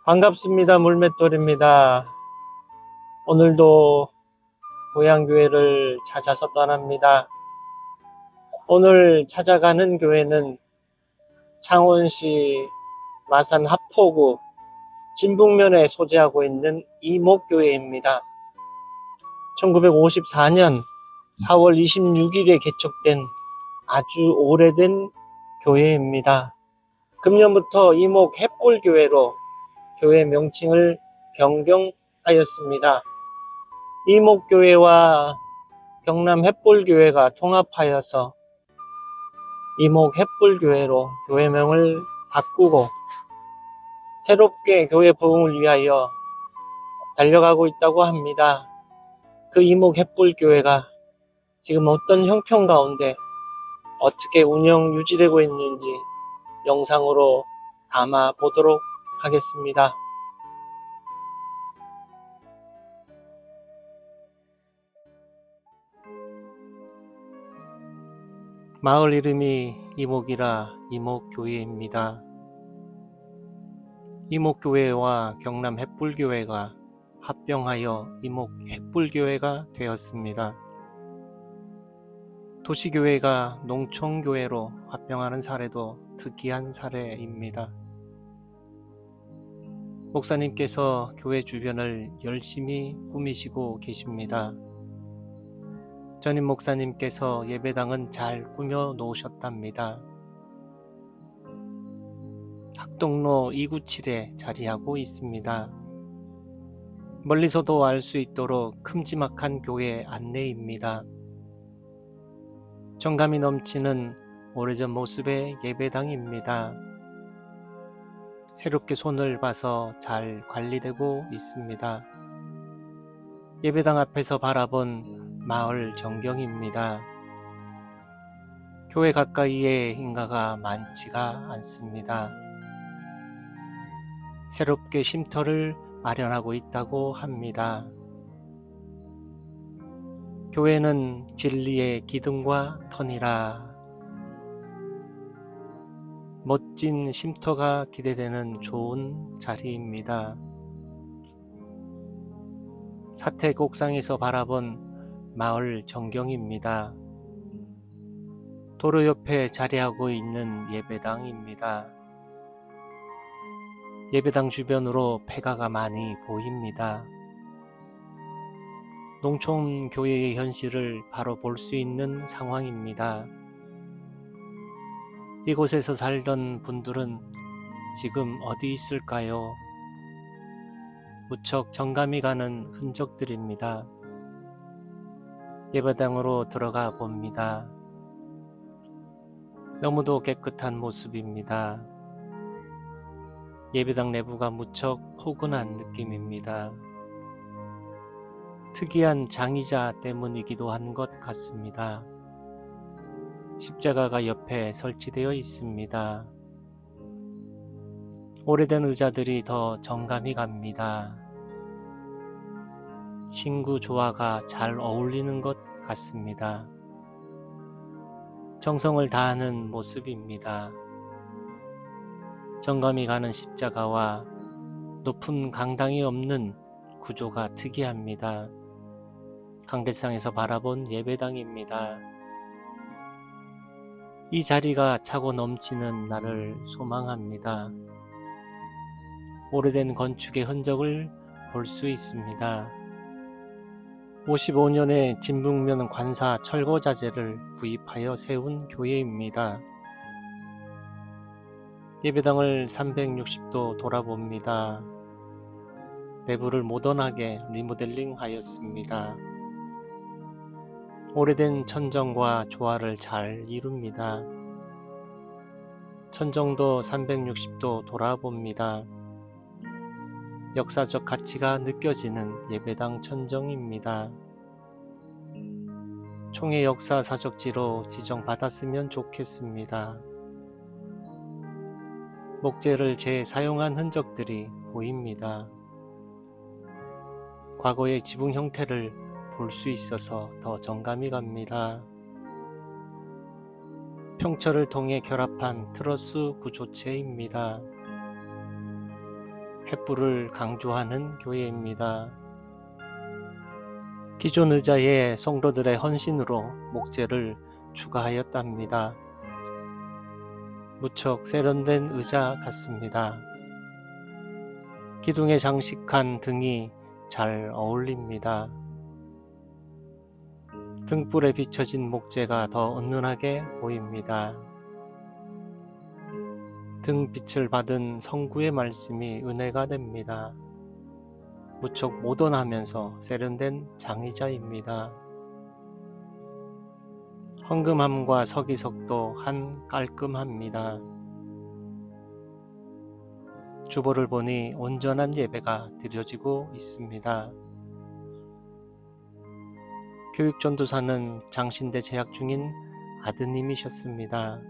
반갑습니다. 물맷돌입니다. 오늘도 고향교회를 찾아서 떠납니다. 오늘 찾아가는 교회는 창원시 마산 합포구 진북면에 소재하고 있는 이목교회입니다. 1954년 4월 26일에 개척된 아주 오래된 교회입니다. 금년부터 이목 햇불교회로 교회 명칭을 변경하였습니다. 이목교회와 경남 햇불교회가 통합하여서 이목 햇불교회로 교회명을 바꾸고 새롭게 교회 부흥을 위하여 달려가고 있다고 합니다. 그 이목 햇불교회가 지금 어떤 형편 가운데 어떻게 운영 유지되고 있는지 영상으로 담아 보도록 하겠습니다. 마을 이름이 이목이라 이목교회입니다. 이목교회와 경남 햇불교회가 합병하여 이목 햇불교회가 되었습니다. 도시교회가 농촌교회로 합병하는 사례도 특이한 사례입니다. 목사님께서 교회 주변을 열심히 꾸미시고 계십니다. 전임 목사님께서 예배당은 잘 꾸며 놓으셨답니다. 학동로 297에 자리하고 있습니다. 멀리서도 알 수 있도록 큼지막한 교회 안내입니다. 정감이 넘치는 오래전 모습의 예배당입니다. 새롭게 손을 봐서 잘 관리되고 있습니다. 예배당 앞에서 바라본 마을 전경입니다. 교회 가까이에 인가가 많지가 않습니다. 새롭게 쉼터를 마련하고 있다고 합니다. 교회는 진리의 기둥과 터니라. 멋진 쉼터가 기대되는 좋은 자리입니다. 사택 옥상에서 바라본 마을 전경입니다. 도로 옆에 자리하고 있는 예배당입니다. 예배당 주변으로 폐가가 많이 보입니다. 농촌 교회의 현실을 바로 볼 수 있는 상황입니다. 이곳에서 살던 분들은 지금 어디 있을까요? 무척 정감이 가는 흔적들입니다. 예배당으로 들어가 봅니다. 너무도 깨끗한 모습입니다. 예배당 내부가 무척 포근한 느낌입니다. 특이한 장의자 때문이기도 한 것 같습니다. 십자가가 옆에 설치되어 있습니다. 오래된 의자들이 더 정감이 갑니다. 신구 조화가 잘 어울리는 것 같습니다. 정성을 다하는 모습입니다. 정감이 가는 십자가와 높은 강당이 없는 구조가 특이합니다. 강대상에서 바라본 예배당입니다. 이 자리가 차고 넘치는 날을 소망합니다. 오래된 건축의 흔적을 볼 수 있습니다. 55년에 진북면 관사 철거자재를 구입하여 세운 교회입니다. 예배당을 360도 돌아봅니다. 내부를 모던하게 리모델링 하였습니다. 오래된 천정과 조화를 잘 이룹니다. 천정도 360도 돌아봅니다. 역사적 가치가 느껴지는 예배당 천정입니다. 총회 역사 사적지로 지정받았으면 좋겠습니다. 목재를 재사용한 흔적들이 보입니다. 과거의 지붕 형태를 볼 수 있어서 더 정감이 갑니다. 평철을 통해 결합한 트러스 구조체입니다. 횃불을 강조하는 교회입니다. 기존 의자에 성도들의 헌신으로 목재를 추가하였답니다. 무척 세련된 의자 같습니다. 기둥에 장식한 등이 잘 어울립니다. 등불에 비춰진 목재가 더 은은하게 보입니다. 등빛을 받은 성구의 말씀이 은혜가 됩니다. 무척 모던하면서 세련된 장의자입니다. 헌금함과 서기석도 한 깔끔합니다. 주보를 보니 온전한 예배가 드려지고 있습니다. 교육전도사는 장신대 재학 중인 아드님이셨습니다.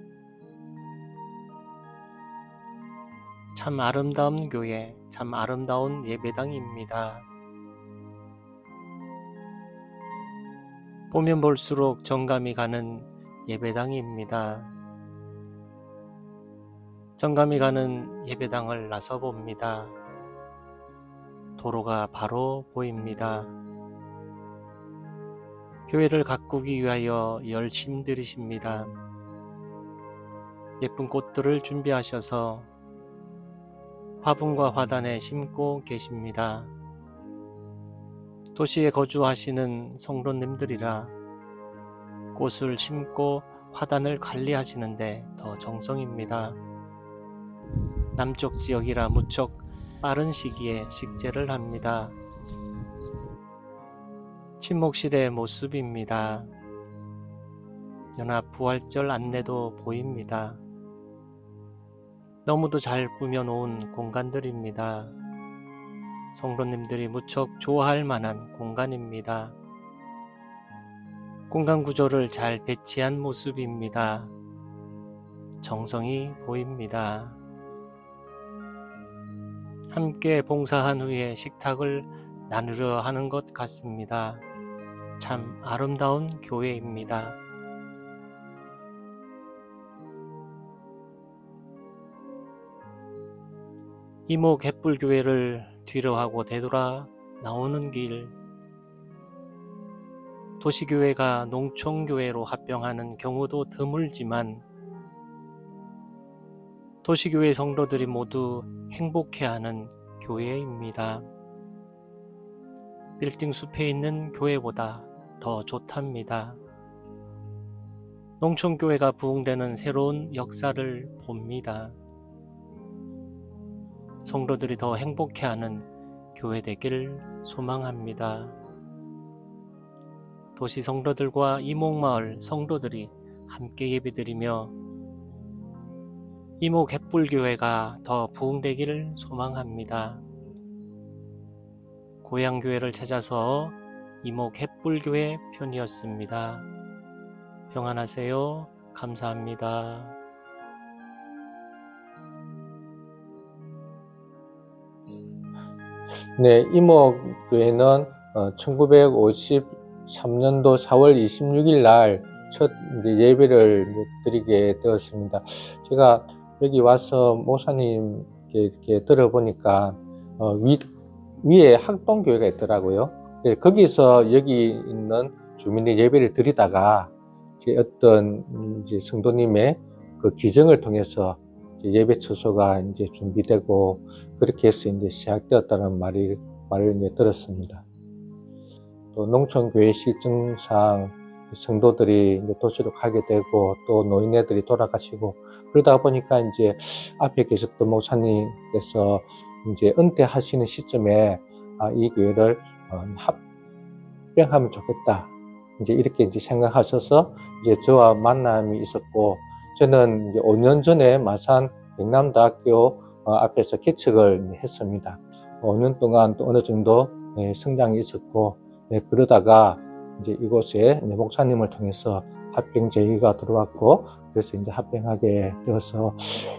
참 아름다운 교회, 참 아름다운 예배당입니다. 보면 볼수록 정감이 가는 예배당입니다. 정감이 가는 예배당을 나서 봅니다. 도로가 바로 보입니다. 교회를 가꾸기 위하여 열심들이십니다. 예쁜 꽃들을 준비하셔서 화분과 화단에 심고 계십니다. 도시에 거주하시는 성도님들이라 꽃을 심고 화단을 관리하시는데 더 정성입니다. 남쪽 지역이라 무척 빠른 시기에 식재를 합니다. 침묵실의 모습입니다. 연합 부활절 안내도 보입니다. 너무도 잘 꾸며놓은 공간들입니다. 성도님들이 무척 좋아할 만한 공간입니다. 공간 구조를 잘 배치한 모습입니다. 정성이 보입니다. 함께 봉사한 후에 식탁을 나누려 하는 것 같습니다. 참 아름다운 교회입니다. 이모 갯불교회를 뒤로하고 되돌아 나오는 길, 도시교회가 농촌교회로 합병하는 경우도 드물지만 도시교회 성도들이 모두 행복해하는 교회입니다. 빌딩 숲에 있는 교회보다 더 좋답니다. 농촌교회가 부흥되는 새로운 역사를 봅니다. 성도들이 더 행복해하는 교회 되길 소망합니다. 도시 성도들과 이목마을 성도들이 함께 예배드리며 이목 갯불교회가 더 부흥되기를 소망합니다. 고향교회를 찾아서 이목 갯불교회 편이었습니다. 평안하세요. 감사합니다. 네, 이목교회는 1953년도 4월 26일 날 첫 예배를 드리게 되었습니다. 제가 여기 와서 목사님 이렇게 들어보니까 위에 학동교회가 있더라고요. 거기서 여기 있는 주민의 예배를 드리다가 어떤 이제 성도님의 그 기증을 통해서 예배 처소가 이제 준비되고 그렇게 해서 이제 시작되었다는 말을 이제 들었습니다. 또 농촌교회 실정상 성도들이 이제 도시로 가게 되고 또 노인네들이 돌아가시고 그러다 보니까 이제 앞에 계셨던 목사님께서 이제 은퇴하시는 시점에 이 교회를 합병하면 좋겠다. 이제 이렇게 이제 생각하셔서 이제 저와 만남이 있었고 저는 이제 5년 전에 마산 경남대학교 앞에서 개척을 했습니다. 5년 동안 또 어느 정도 성장이 있었고 그러다가 이제 이곳에 이제 목사님을 통해서 합병 제의가 들어왔고 그래서 이제 합병하게 되어서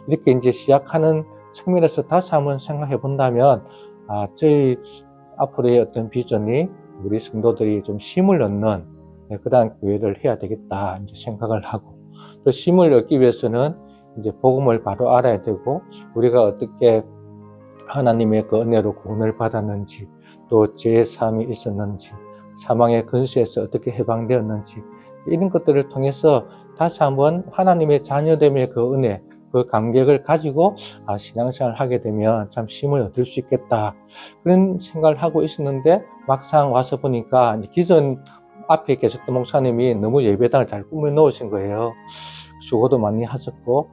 이렇게 이제 시작하는 측면에서 다시 한번 생각해 본다면 저희 앞으로의 어떤 비전이 우리 성도들이 좀 힘을 얻는 그러한 교회를 해야 되겠다 이제 생각을 하고 또 힘을 얻기 위해서는 이제 복음을 바로 알아야 되고 우리가 어떻게 하나님의 그 은혜로 구원을 받았는지, 또 죄사함이 있었는지, 사망의 근수에서 어떻게 해방되었는지, 이런 것들을 통해서 다시 한번 하나님의 자녀됨의 그 은혜, 그 감격을 가지고 신앙생활을 하게 되면 참 힘을 얻을 수 있겠다, 그런 생각을 하고 있었는데, 막상 와서 보니까 기존 앞에 계셨던 목사님이 너무 예배당을 잘 꾸며 놓으신 거예요. 수고도 많이 하셨고,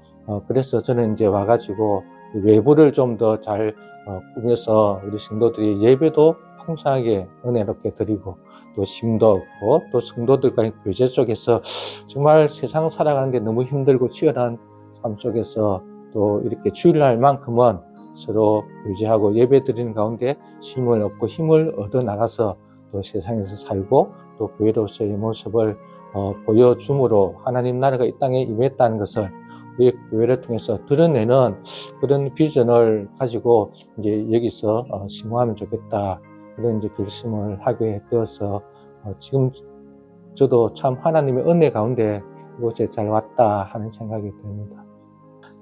그래서 저는 이제 와가지고 외부를 좀 더 잘 꾸며서 우리 성도들이 예배도 풍성하게 은혜롭게 드리고, 또 심도 얻고, 또 성도들과의 교제 속에서 정말 세상 살아가는데 너무 힘들고 치열한 삶 속에서 또 이렇게 주일날만큼은 서로 교제하고 예배 드리는 가운데 힘을 얻고 힘을 얻어 나가서 또 세상에서 살고, 또 교회로서의 모습을 보여줌으로 하나님 나라가 이 땅에 임했다는 것을 우리 교회를 통해서 드러내는 그런 비전을 가지고 이제 여기서 심호하면 좋겠다, 그런 이제 결심을 하게 되어서 지금 저도 참 하나님의 은혜 가운데 이곳에 잘 왔다 하는 생각이 듭니다.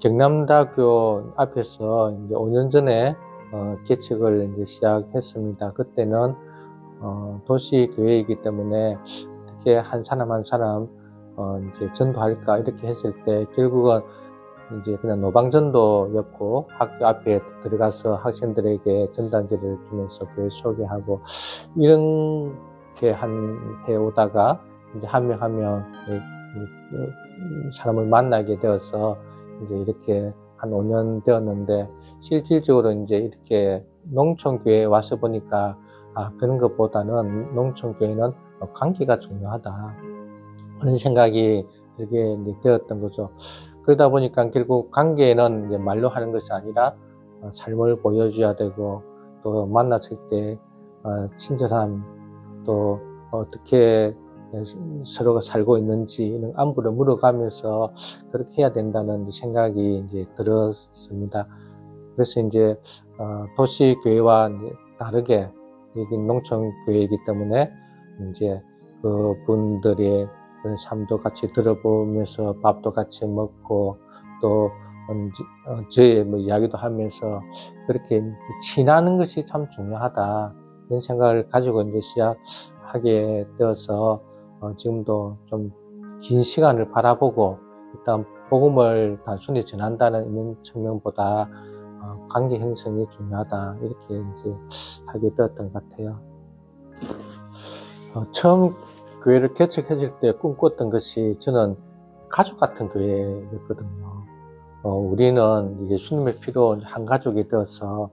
경남대학교 앞에서 이제 5년 전에 개척을 이제 시작했습니다. 그때는 도시교회이기 때문에 어떻게 한 사람 한 사람 이제 전도할까 이렇게 했을 때 결국은 이제 그냥 노방전도였고, 학교 앞에 들어가서 학생들에게 전단지를 주면서 교회 소개하고 이렇게 해 오다가 이제 한 명 한 명 사람을 만나게 되어서 이제 이렇게 한 5년 되었는데, 실질적으로 이제 이렇게 농촌교회에 와서 보니까 그런 것보다는 농촌교회는 관계가 중요하다 하는 생각이 들게 되었던 거죠. 그러다 보니까 결국 관계는 이제 말로 하는 것이 아니라 삶을 보여줘야 되고, 또 만났을 때 친절함, 또 어떻게 서로가 살고 있는지 안부를 물어가면서 그렇게 해야 된다는 생각이 이제 들었습니다. 그래서 이제 도시 교회와 다르게 여기 농촌 교회이기 때문에 이제 그 분들의 그런 삶도 같이 들어보면서 밥도 같이 먹고, 또 저의 뭐 이야기도 하면서 그렇게 친하는 것이 참 중요하다, 그런 생각을 가지고 이제 시작하게 되어서 지금도 좀 긴 시간을 바라보고, 일단 복음을 단순히 전한다는 이런 측면보다 관계 형성이 중요하다, 이렇게 이제 하게 되었던 것 같아요. 처음 교회를 개척했을 때 꿈꿨던 것이 저는 가족 같은 교회였거든요. 우리는 예수님의 피로 한 가족이 되어서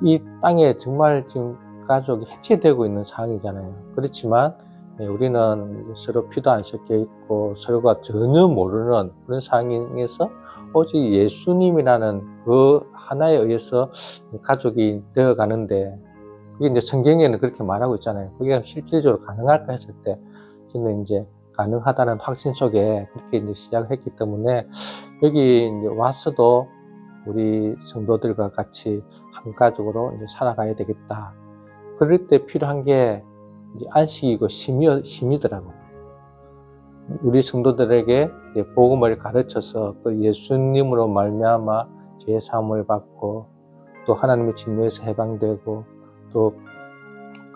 이 땅에 정말 지금 가족이 해체되고 있는 상황이잖아요. 그렇지만 우리는 서로 피도 안 섞여 있고 서로가 전혀 모르는 그런 상황에서 오직 예수님이라는 그 하나에 의해서 가족이 되어 가는데, 그게 이제 성경에는 그렇게 말하고 있잖아요. 그게 실질적으로 가능할까 했을 때 저는 이제 가능하다는 확신 속에 그렇게 이제 시작했기 때문에, 여기 이제 와서도 우리 성도들과 같이 한 가족으로 이제 살아가야 되겠다. 그럴 때 필요한 게 이제 안식이고 힘이더라고요. 우리 성도들에게 복음을 가르쳐서 그 예수님으로 말미암아 죄 사함을 받고, 또 하나님의 진노에서 해방되고, 또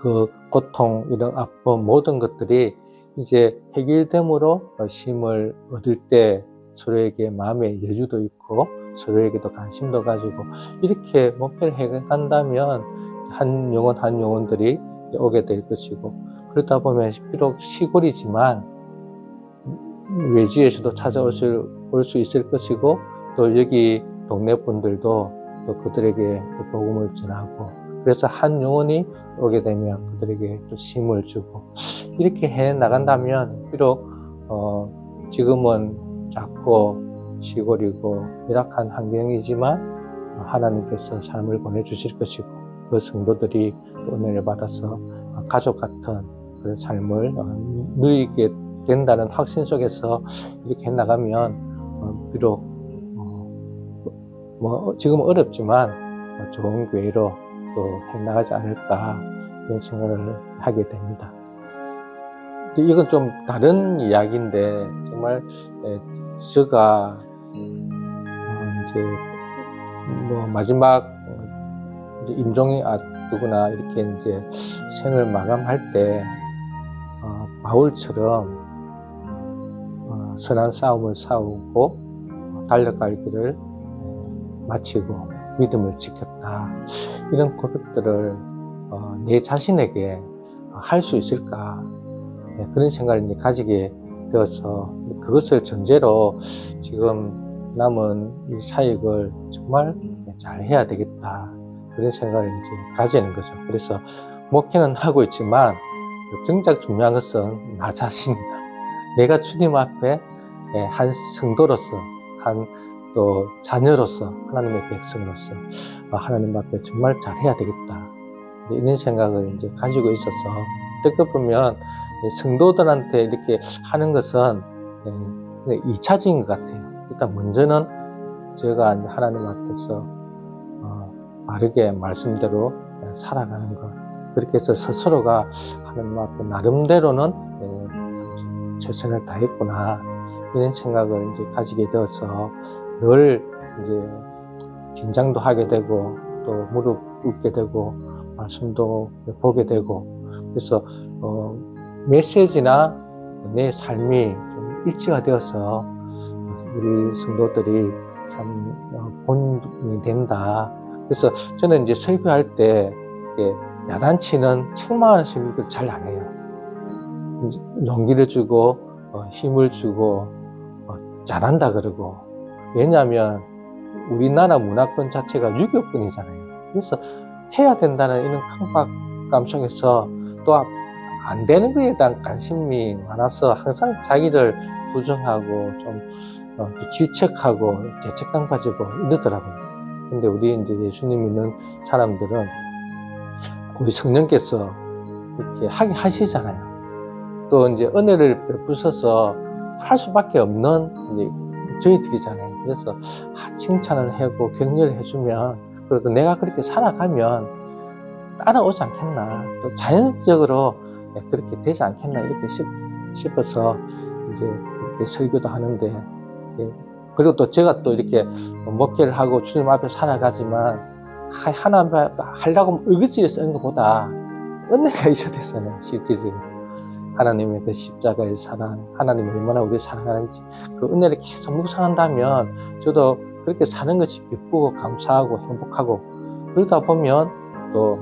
그 고통, 이런 아픔 모든 것들이 이제 해결됨으로 힘을 얻을 때 서로에게 마음의 여유도 있고 서로에게도 관심도 가지고, 이렇게 목회를 해간다면 한 영혼 한 영혼들이 오게 될 것이고, 그러다 보면 비록 시골이지만 외지에서도 찾아올 수 있을 것이고, 또 여기 동네 분들도 또 그들에게 또 복음을 전하고, 그래서 한 영혼이 오게 되면 그들에게 또 힘을 주고, 이렇게 해 나간다면 비록 지금은 작고 시골이고 열악한 환경이지만 하나님께서 삶을 보내주실 것이고, 그 성도들이 또 은혜를 받아서 가족 같은 그런 삶을 누리게 된다는 확신 속에서 이렇게 해 나가면 비록 지금 어렵지만 좋은 교회로 또 해나가지 않을까, 그런 생각을 하게 됩니다. 이건 좀 다른 이야기인데, 정말 제가 이제 마지막 이제 임종이 앞두거나 이렇게 이제 생을 마감할 때 바울처럼 선한 싸움을 싸우고 달려갈 길을 마치고 믿음을 지켰다. 이런 고백들을 내 자신에게 할 수 있을까? 그런 생각을 이제 가지게 되어서 그것을 전제로 지금 남은 이 사역을 정말 잘 해야 되겠다. 그런 생각을 이제 가지는 거죠. 그래서 목회는 하고 있지만 정작 중요한 것은 나 자신이다. 내가 주님 앞에 한 성도로서, 한 또 자녀로서, 하나님의 백성으로서 하나님 앞에 정말 잘해야 되겠다. 이런 생각을 이제 가지고 있어서 어떻게 보면 성도들한테 이렇게 하는 것은 2차적인 것 같아요. 일단 먼저는 제가 하나님 앞에서 바르게 말씀대로 살아가는 것. 그렇게 해서 스스로가 하나님 앞에 나름대로는 최선을 다했구나. 이런 생각을 이제 가지게 되어서 늘 이제 긴장도 하게 되고 또 무릎 꿇게 되고 말씀도 보게 되고 그래서 메시지나 내 삶이 좀 일치가 되어서 우리 성도들이 참 본이 된다. 그래서 저는 이제 설교할 때 야단치는 책망하는 설교를 잘 안 해요. 용기를 주고 힘을 주고 잘한다 그러고 왜냐하면 우리나라 문화권 자체가 유교권이잖아요. 그래서 해야 된다는 이런 강박감 속에서 또 안 되는 거에 대한 관심이 많아서 항상 자기를 부정하고 좀 질책하고 죄책감 가지고 이러더라고요. 근데 우리 이제 예수님 믿는 사람들은 우리 성령께서 이렇게 하게 하시잖아요. 또 이제 은혜를 베푸셔서 할 수밖에 없는 이제 저희들이잖아요. 그래서 칭찬을 하고 격려를 해주면 그래도 내가 그렇게 살아가면 따라오지 않겠나 또 자연적으로 그렇게 되지 않겠나 이렇게 싶어서 이제 이렇게 설교도 하는데 그리고 또 제가 또 이렇게 목회를 하고 주님 앞에 살아가지만 하나님 하려고 의기지를 쓰는 것보다 은혜가 있어야 됐잖아요. 실질적으로 하나님의 그 십자가의 사랑, 하나님이 얼마나 우리를 사랑하는지 그 은혜를 계속 묵상한다면 저도 그렇게 사는 것이 기쁘고 감사하고 행복하고 그러다 보면 또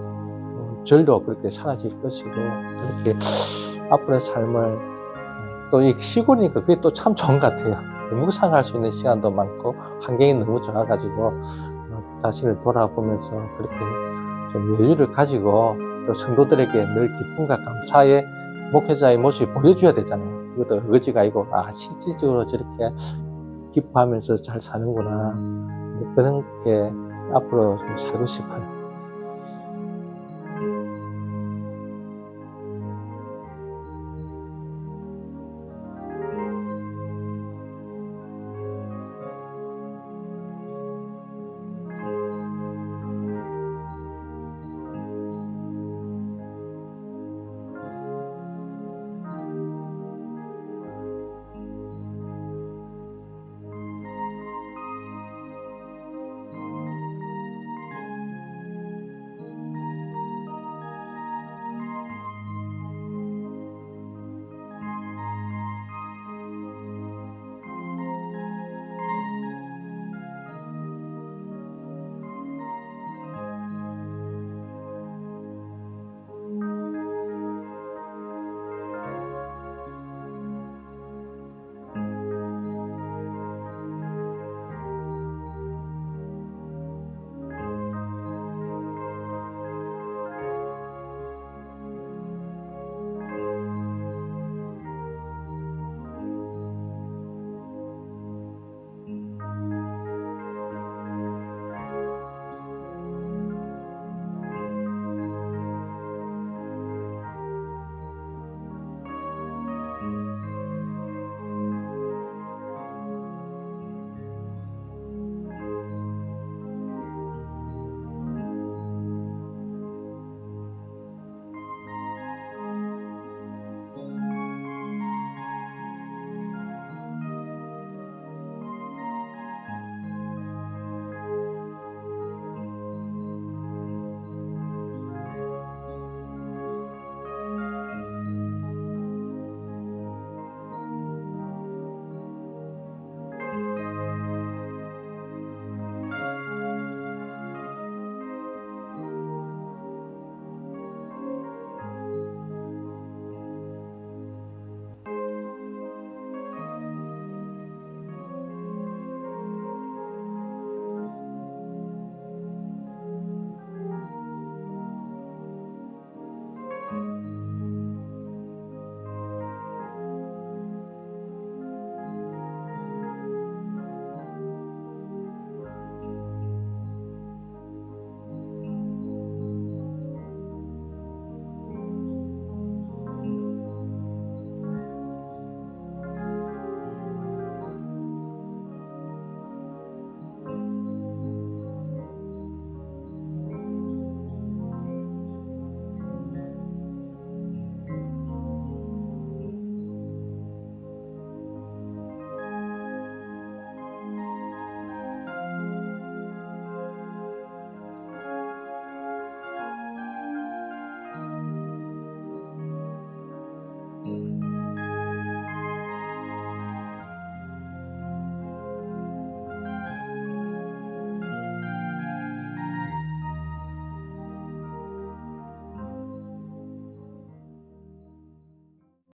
절도 그렇게 사라질 것이고 그렇게 앞으로의 삶을 또 이 시골이니까 그게 또 참 좋은 것 같아요. 묵상할 수 있는 시간도 많고 환경이 너무 좋아가지고 자신을 돌아보면서 그렇게 좀 여유를 가지고 또 성도들에게 늘 기쁨과 감사의 목회자의 모습을 보여줘야 되잖아요. 이것도 의지가 아니고 실질적으로 저렇게 기뻐하면서 잘 사는구나. 그렇게 앞으로 좀 살고 싶어요.